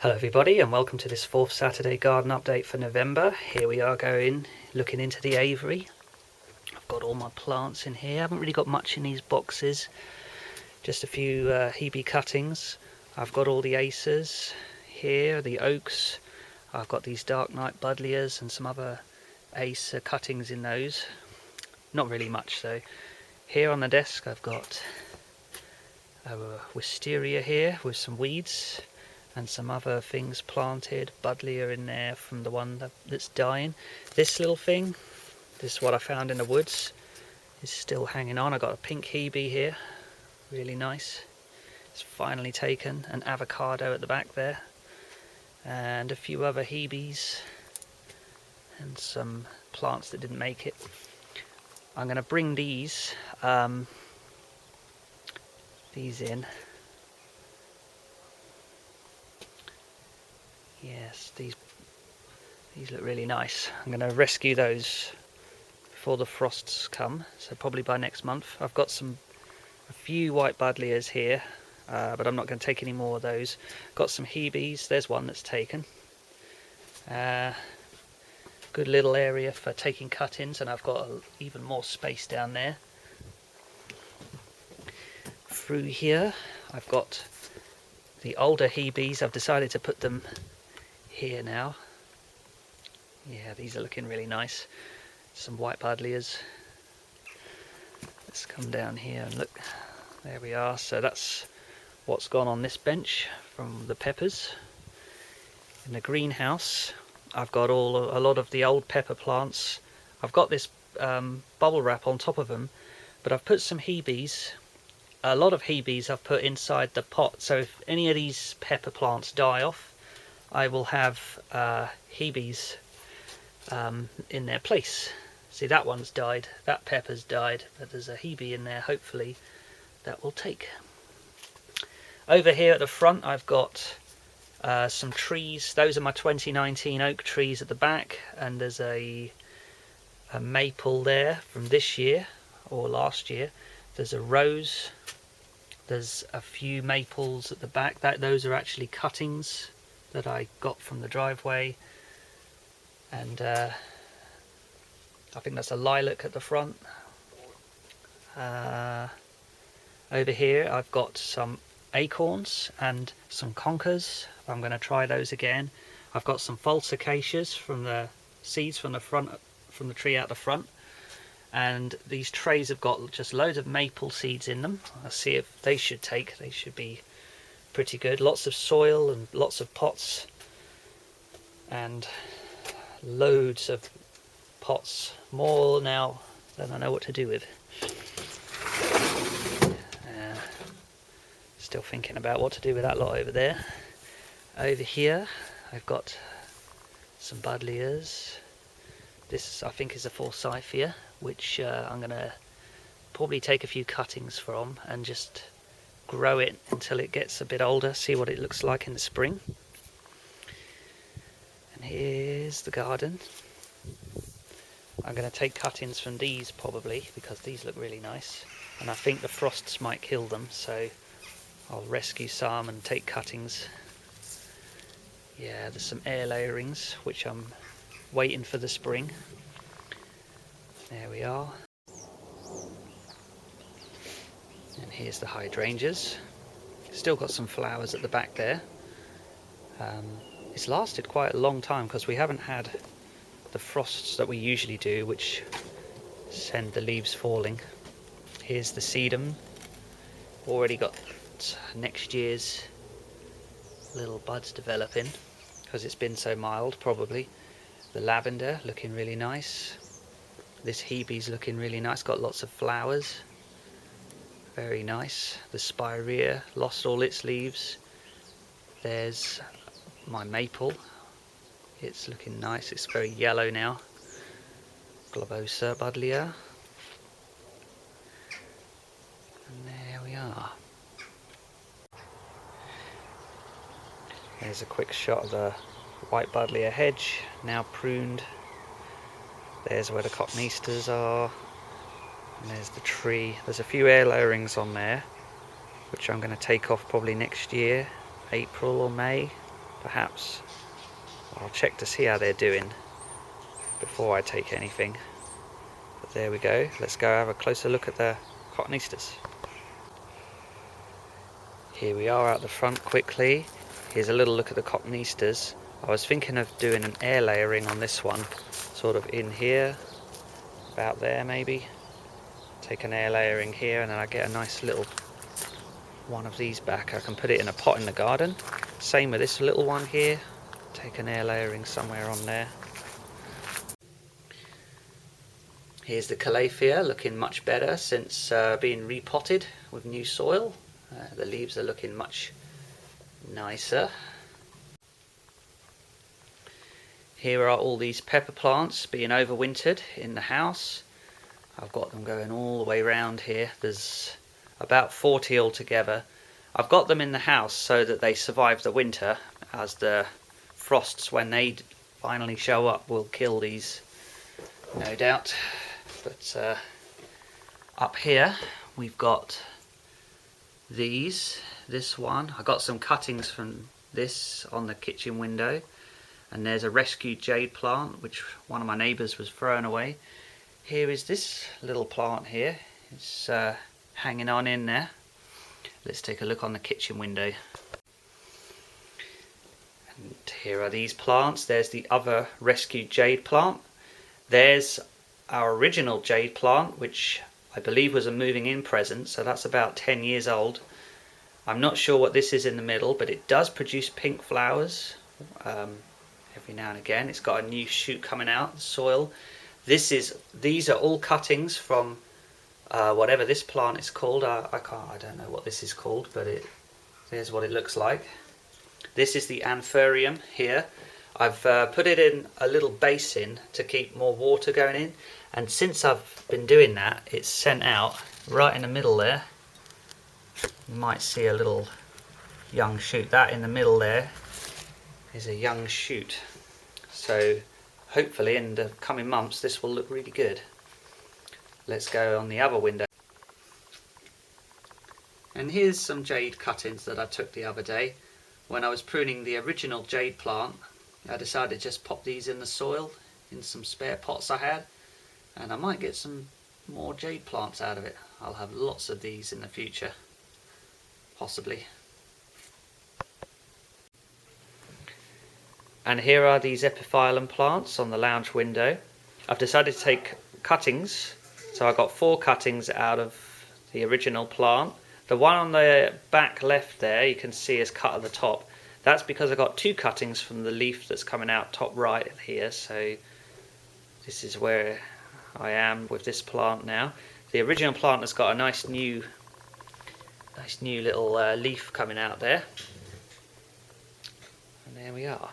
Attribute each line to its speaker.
Speaker 1: Hello everybody and welcome to this fourth Saturday garden update for November. Here we are looking into the aviary. I've got all my plants in here. I haven't really got much in these boxes, just a few hebe cuttings. I've got all the acers here, the oaks. I've got these dark night buddleias and some other acer cuttings in those. Not really much though. Here on the desk I've got a wisteria here with some weeds and some other things planted, buddleia in there from the one that's dying. This little thing, this is what I found in the woods, is still hanging on. I got a pink hebe here, really nice. It's finally taken. An avocado at the back there, and a few other hebes, and some plants that didn't make it. I'm going to bring these in. Yes, these look really nice. I'm going to rescue those before the frosts come, so probably by next month. I've got a few white buddleias here, but I'm not going to take any more of those. Got some hebes. There's one that's taken. Good little area for taking cuttings, and I've got even more space down there. Through here I've got the older hebes. I've decided to put them here now. Yeah, these are looking really nice. Some white buddleias. Let's come down here and look. There we are. So that's what's gone on this bench from the peppers. In the greenhouse I've got a lot of the old pepper plants. I've got this bubble wrap on top of them, but I've put some hebes. A lot of hebes I've put inside the pot, so if any of these pepper plants die off, I will have hebes in their place. See, that one's died, that pepper's died, but there's a hebe in there, hopefully that will take. Over here at the front I've got some trees. Those are my 2019 oak trees at the back, and there's a maple there from this year or last year. There's a rose. There's a few maples at the back. Those are actually cuttings that I got from the driveway, and I think that's a lilac at the front. Over here I've got some acorns and some conkers. I'm going to try those again. I've got some false acacias from the seeds from the tree out the front, and these trays have got just loads of maple seeds in them. I'll see if they should take. They should be pretty good. Lots of soil and lots of pots, and loads of pots, more now than I know what to do with. Still thinking about what to do with that lot over there. Over here I've got some buddleias. This I think is a forsythia, which I'm going to probably take a few cuttings from and just grow it until it gets a bit older, see what it looks like in the spring. And here's the garden. I'm going to take cuttings from these probably, because these look really nice, and I think the frosts might kill them, so I'll rescue some and take cuttings. Yeah, there's some air layerings which I'm waiting for the spring. There we are. And here's the hydrangeas. Still got some flowers at the back there. It's lasted quite a long time because we haven't had the frosts that we usually do, which send the leaves falling. Here's the sedum. Already got next year's little buds developing because it's been so mild, probably. The lavender looking really nice. This hebe's looking really nice, got lots of flowers. Very nice. The spirea lost all its leaves. There's my maple. It's looking nice. It's very yellow now. Globosa buddleia. And there we are. There's a quick shot of the white buddleia hedge, now pruned. There's where the cockneasters are. And there's the tree. There's a few air layerings on there, which I'm going to take off probably next year, April or May. perhaps. I'll check to see how they're doing before I take anything. But there we go. Let's go have a closer look at the cotoneasters. Here we are out the front quickly. Here's a little look at the cotoneasters. I was thinking of doing an air layering on this one, sort of in here, about there maybe. Take an air layering here, and then I get a nice little one of these back. I can put it in a pot in the garden. Same with this little one here. Take an air layering somewhere on there. Here's the calathea, looking much better since being repotted with new soil. The leaves are looking much nicer. Here are all these pepper plants being overwintered in the house. I've got them going all the way around here. There's about 40 altogether. I've got them in the house so that they survive the winter, as the frosts, when they finally show up, will kill these, no doubt. But up here we've got this one. I got some cuttings from this on the kitchen window, and there's a rescued jade plant which one of my neighbours was throwing away. Here is this little plant here. It's hanging on in there. Let's take a look on the kitchen window. And here are these plants. There's the other rescued jade plant. There's our original jade plant, which I believe was a moving in present, so that's about 10 years old. I'm not sure what this is in the middle, but it does produce pink flowers every now and again. It's got a new shoot coming out of the soil. These are all cuttings from whatever this plant is called. I don't know what this is called, but here's what it looks like. This is the anthurium here. I've put it in a little basin to keep more water going in, and since I've been doing that, it's sent out right in the middle there. You might see a little young shoot. That in the middle there is a young shoot. So hopefully in the coming months this will look really good. Let's go on the other window. And here's some jade cuttings that I took the other day. When I was pruning the original jade plant, I decided to just pop these in the soil in some spare pots I had, and I might get some more jade plants out of it. I'll have lots of these in the future, possibly. And here are these epiphyllum plants on the lounge window. I've decided to take cuttings, so I got 4 cuttings out of the original plant. The one on the back left there you can see is cut at the top. That's because I got 2 cuttings from the leaf that's coming out top right here, so this is where I am with this plant now. The original plant has got a nice new little leaf coming out there. And there we are.